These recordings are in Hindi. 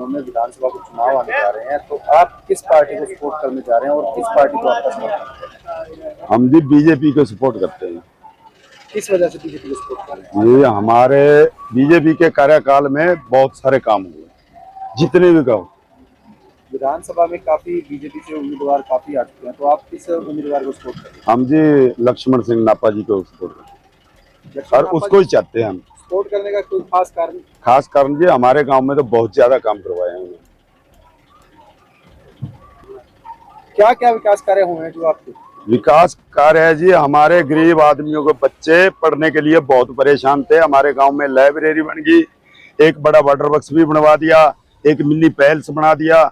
दिनों में विधानसभा के चुनाव आने जा रहे हैं, तो आप किस पार्टी को सपोर्ट करने जा रहे हैं और किस पार्टी को आपका समर्थन है? हम भी बीजेपी को सपोर्ट करते हैं। किस वजह से बीजेपी को सपोर्ट कर रहे हैं? ये हमारे बीजेपी के कार्यकाल में बहुत सारे काम हुए, जितने भी कहो। विधानसभा में काफी बीजेपी से उम्मीदवार काफी आ चुके हैं, तो आप किस उम्मीदवार को सपोर्ट कर रहे हम जी लक्ष्मण सिंह नापा जी को सपोर्ट करते हैं और उसको ही चाहते हैं हम। सपोर्ट करने का कोई खास कारण? खास कारण जी हमारे गांव में तो बहुत ज्यादा काम करवाए हैं उन्होंने। क्या क्या विकास कार्य हुए हैं जो आपके? विकास कार्य है जी, हमारे गरीब आदमियों के बच्चे पढ़ने के लिए बहुत परेशान थे। हमारे गांव में लाइब्रेरी बन गई, एक बड़ा वाटर वर्क्स भी बनवा दिया, एक मिनी पैलेस बना दिया।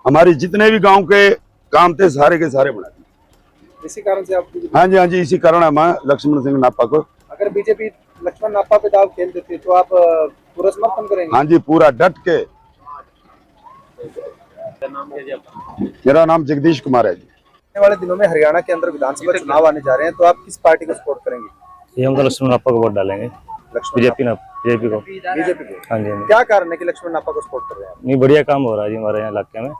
हमारे जितने भी गांव के काम थे सारे के सारे बना दिए। इसी कारण से आप? हाँ जी, इसी कारण हम लक्ष्मण सिंह नापा को। अगर बीजेपी लक्ष्मण नापा पे दाव खेल देती है तो आप पूरा समर्थन करेंगे? हाँ जी, पूरा डट के। मेरा नाम जगदीश कुमार है जी। आने वाले दिनों में हरियाणा के अंदर विधानसभा चुनाव आने जा रहे हैं, तो आप किस पार्टी को सपोर्ट करेंगे? ये हम तो लक्ष्मण नापा को वोट डालेंगे। बीजेपी को। बीजेपी को? हाँ जी। क्या कारण है कि लक्ष्मण नापा को सपोर्ट कर रहे हैं? नहीं, बढ़िया काम हो रहा है जी हमारे यहाँ इलाके में।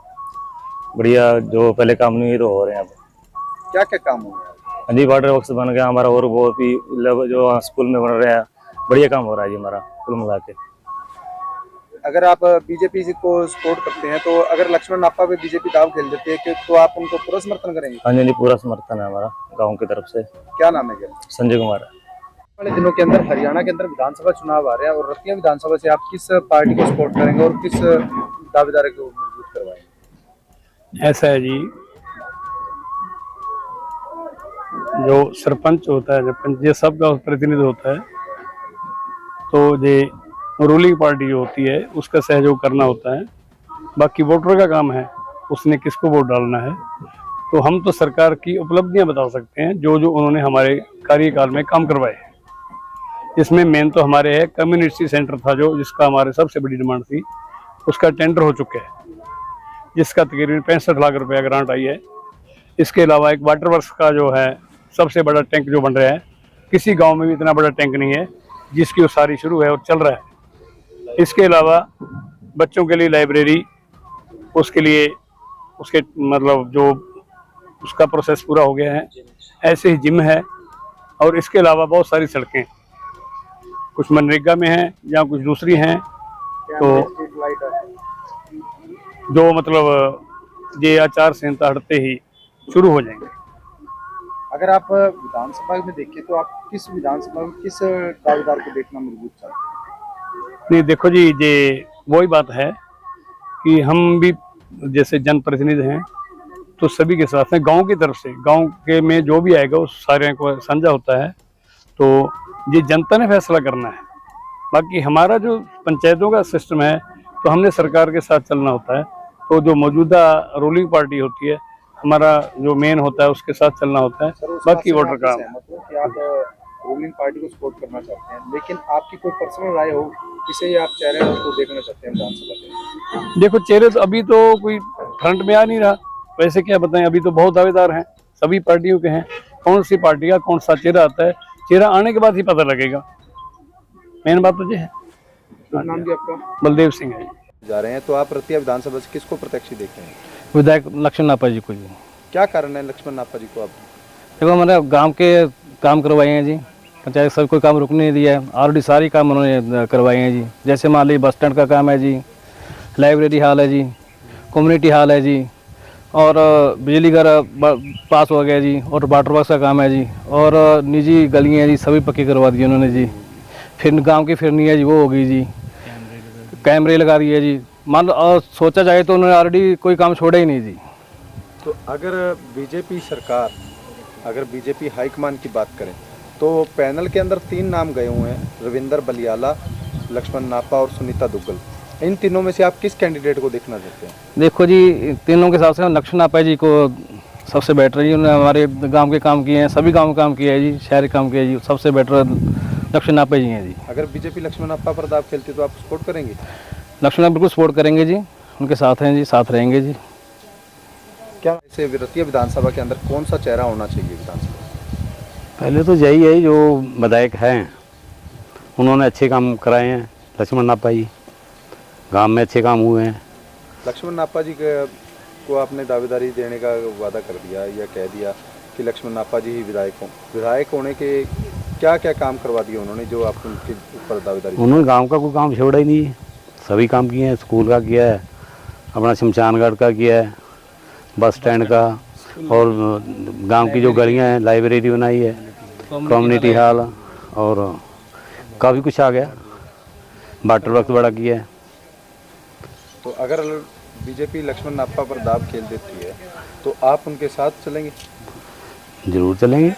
बढ़िया, जो पहले काम नहीं हुए तो हो रहे हैं अब। क्या क्या काम हुआ है? हाँ जी, वाटर वर्क्स बन गया हमारा, और वो भी जो स्कूल में बन रहे हैं। बढ़िया काम हो रहा है जी हमारा कुल मिला के। अगर आप बीजेपी को सपोर्ट करते हैं, तो अगर लक्ष्मण नापा पे बीजेपी दाव खेल देती है तो आप उनको पूरा समर्थन करेंगे? हाँ जी, पूरा समर्थन है हमारा गाँव की तरफ से। क्या नाम है? संजय कुमार। वाले दिनों के अंदर हरियाणा के अंदर विधानसभा चुनाव आ रहे हैं और रतिया विधानसभा से आप किस पार्टी को सपोर्ट करेंगे और किस दावेदार को मजबूत करवाएंगे? ऐसा है जी, जो सरपंच होता है, जब ये सबका प्रतिनिधि होता है, तो ये रूलिंग पार्टी जो होती है उसका सहयोग करना होता है। बाकी वोटर का काम है उसने किसको वोट डालना है। तो हम तो सरकार की उपलब्धियां बता सकते हैं जो जो उन्होंने हमारे कार्यकाल में काम करवाए। इसमें मेन तो हमारे है कम्युनिटी सेंटर था जो, जिसका हमारे सबसे बड़ी डिमांड थी, उसका टेंडर हो चुका है, जिसका तकरीबन 65 लाख रुपया ग्रांट आई है। इसके अलावा एक वाटर वर्क्स का जो है सबसे बड़ा टैंक जो बन रहा है, किसी गांव में भी इतना बड़ा टैंक नहीं है, जिसकी उसारी शुरू है और चल रहा है। इसके अलावा बच्चों के लिए लाइब्रेरी, उसके लिए उसके मतलब जो उसका प्रोसेस पूरा हो गया है। ऐसे ही जिम है, और इसके अलावा बहुत सारी सड़कें, कुछ मनरेगा में हैं या कुछ दूसरी हैं। तो जो मतलब ये आचार संहिता हटते ही शुरू हो जाएंगे। अगर आप विधानसभा में देखें तो आप किस विधानसभा में किस दावेदार को देखना मजबूत चाहते हैं? नहीं देखो जी, ये वही बात है कि हम भी जैसे जनप्रतिनिधि हैं तो सभी के साथ हैं। गांव की तरफ से, गांव के में जो भी आएगा उस सारे को साझा होता है। तो ये जनता ने फैसला करना है। बाकी हमारा जो पंचायतों का सिस्टम है, तो हमने सरकार के साथ चलना होता है। तो जो मौजूदा रूलिंग पार्टी होती है, हमारा जो मेन होता है उसके साथ चलना होता है। बाकी वोटर का कि आप रूलिंग पार्टी को सपोर्ट करना चाहते हैं, लेकिन आपकी कोई पर्सनल राय हो किसे आप चेहरे को देखना चाहते हैं विधानसभा में? देखो, चेहरे तो अभी तो कोई फ्रंट में आ नहीं रहा, वैसे क्या बताएं, अभी तो बहुत दावेदार हैं, सभी पार्टियों के हैं। कौन सी पार्टी का कौन सा चेहरा आता है, चेहरा आने के बाद ही पता लगेगा। मेन बात तो ये है। नाम भी आपका? बलदेव सिंह है। जा रहे हैं, तो आप रतिया विधानसभा से किसको प्रत्याशी देख रहे हैं? विधायक लक्ष्मण नापा जी को जी। क्या कारण है लक्ष्मण नापा जी को आप? देखो, हमारे गांव के काम करवाए हैं जी, पंचायत सब कोई काम रुकने नहीं दिया है। ऑलरेडी सारी काम उन्होंने करवाए हैं जी। जैसे मान लीजिए बस स्टैंड का काम है जी, लाइब्रेरी हॉल है जी, कम्युनिटी हॉल है जी, और बिजली घर पास हो गया जी, और वाटर वर्क्स का काम है जी, और निजी गलियाँ हैं जी, सभी पक्की करवा दी उन्होंने जी। फिर गाँव की फिरनी है जी, वो हो गई जी, कैमरे लगा दिए जी। मान लो, और सोचा जाए तो उन्होंने ऑलरेडी कोई काम छोड़ा ही नहीं जी। तो अगर बीजेपी सरकार, अगर बीजेपी हाईकमान की बात करें तो पैनल के अंदर 3 नाम गए हुए हैं, रविंदर बलियाला, लक्ष्मण नापा और सुनीता दुग्गल। इन तीनों में से आप किस कैंडिडेट को देखना चाहते हैं? देखो जी, तीनों के हिसाब से लक्ष्मण नापा जी को सबसे बेटर है जी। उन्होंने हमारे गांव के काम किए हैं, सभी गांव में काम किया है जी, शहर काम किया है जी। सबसे बेटर लक्ष्मण नापा जी हैं जी। अगर बीजेपी लक्ष्मण नापा पर दाव खेलती तो आप सपोर्ट करेंगे? लक्ष्मण नापा बिल्कुल सपोर्ट करेंगे जी, उनके साथ हैं जी, साथ रहेंगे जी। क्या इसे रतिया विधानसभा के अंदर कौन सा चेहरा होना चाहिए विधानसभा? पहले तो यही है, जो विधायक हैं उन्होंने अच्छे काम कराए हैं। लक्ष्मण नापा जी गांव में अच्छे काम हुए हैं। लक्ष्मण नापा जी को आपने दावेदारी देने का वादा कर दिया या कह दिया कि लक्ष्मण नापा जी ही विधायक होने के क्या क्या काम करवा दिए उन्होंने जो आप उनके ऊपर दावेदारी? उन्होंने गांव का कोई काम छोड़ा ही नहीं है, सभी काम किए हैं। स्कूल का किया है, अपना शमशान घाट का किया है, बस स्टैंड का, और गांव की जो गलियां हैं लाइब्रेरी बनाई है, कम्युनिटी हॉल, और काफ़ी कुछ आ गया। वाटर वर्क बड़ा किया है। तो अगर बीजेपी लक्ष्मण नापा पर दाव खेल देती है तो आप उनके साथ चलेंगे? जरूर चलेंगे।